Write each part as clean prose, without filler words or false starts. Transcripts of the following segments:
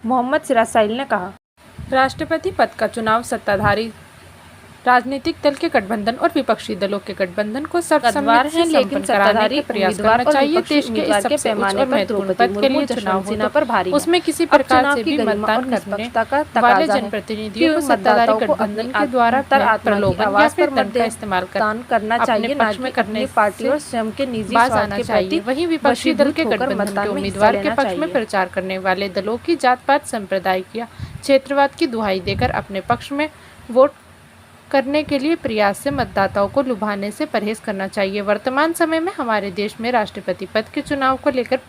मोहम्मद सिराज साहिल ने कहा। राष्ट्रपति पद का चुनाव सत्ताधारी राजनीतिक दल के गठबंधन और विपक्षी दलों के गठबंधन को सर्वसम्मति से संपन्न कराने के प्रयास करना चाहिए। देश के इस सबसे उच्च और महत्वपूर्ण पद के लिए चुनाव होना पर भारी है। उसमें किसी प्रकार से भी मतदान करने वाले जनप्रतिनिधियों को सत्ताधारी गठबंधन के द्वारा प्रलोभन या फिर धन का इस्तेमाल करना चाहिए, पक्ष में करने पार्टी और स्वयं के निजी स्वार्थ के प्रति। वहीं विपक्षी दल के गठबंधन के उम्मीदवार के पक्ष में प्रचार करने वाले दलों की जात-पात, सांप्रदायिक या क्षेत्रवाद की दुहाई देकर अपने पक्ष में वोट करने के लिए प्रयास से मतदाताओं को लुभाने से परहेज करना चाहिए। वर्तमान समय में हमारे देश में राष्ट्रपति पद के चुनाव को लेकर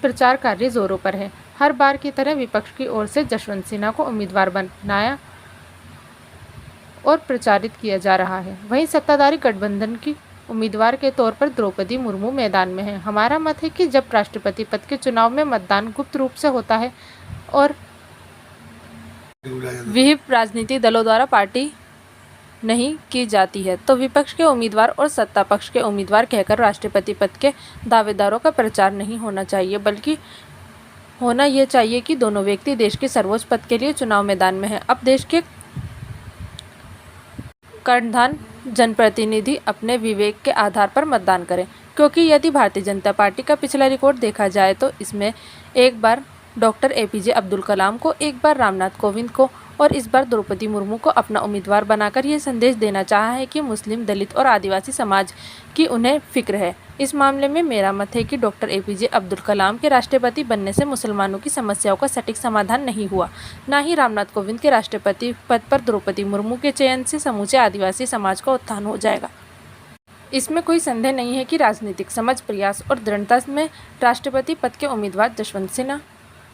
प्रचार कार्य जोरों पर है। हर बार की तरह विपक्ष की ओर से जसवंत सिन्हा को उम्मीदवार बनाया और प्रचारित किया जा रहा है। वहीं सत्ताधारी गठबंधन की उम्मीदवार के तौर पर द्रौपदी मुर्मू मैदान में है। हमारा मत है कि जब राष्ट्रपति पद के चुनाव में मतदान गुप्त रूप से होता है और विहिप राजनीतिक दलों द्वारा पार्टी नहीं की जाती है, तो विपक्ष के उम्मीदवार और सत्ता पक्ष के उम्मीदवार कहकर राष्ट्रपति पद के दावेदारों का प्रचार नहीं होना चाहिए, बल्कि होना ये चाहिए कि दोनों व्यक्ति देश के सर्वोच्च पद के लिए चुनाव मैदान में हैं। अब देश के कर्णधार जनप्रतिनिधि अपने विवेक के आधार पर मतदान करें, क्योंकि यदि भारतीय जनता पार्टी का पिछला रिकॉर्ड देखा जाए तो इसमें एक बार डॉक्टर APJ अब्दुल कलाम को, एक बार रामनाथ कोविंद को और इस बार द्रौपदी मुर्मू को अपना उम्मीदवार बनाकर यह संदेश देना चाहा है कि मुस्लिम, दलित और आदिवासी समाज की उन्हें फिक्र है। इस मामले में मेरा मत है कि डॉक्टर APJ अब्दुल कलाम के राष्ट्रपति बनने से मुसलमानों की समस्याओं का सटीक समाधान नहीं हुआ, ना ही रामनाथ कोविंद के राष्ट्रपति पद पर द्रौपदी मुर्मू के चयन से समूचे आदिवासी समाज का उत्थान हो जाएगा। इसमें कोई संदेह नहीं है कि राजनीतिक समझ, प्रयास और दृढ़ता में राष्ट्रपति पद के उम्मीदवार जसवंत सिन्हा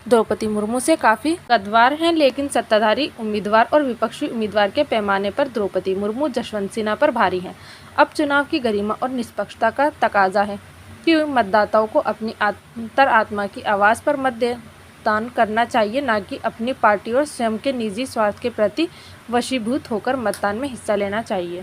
द्रौपदी मुर्मू से काफ़ी कद्दावर हैं, लेकिन सत्ताधारी उम्मीदवार और विपक्षी उम्मीदवार के पैमाने पर द्रौपदी मुर्मू जसवंत सिन्हा पर भारी हैं। अब चुनाव की गरिमा और निष्पक्षता का तकाजा है कि मतदाताओं को अपनी अंतरात्मा की आवाज़ पर मतदान करना चाहिए, न कि अपनी पार्टी और स्वयं के निजी स्वार्थ के प्रति वशीभूत होकर मतदान में हिस्सा लेना चाहिए।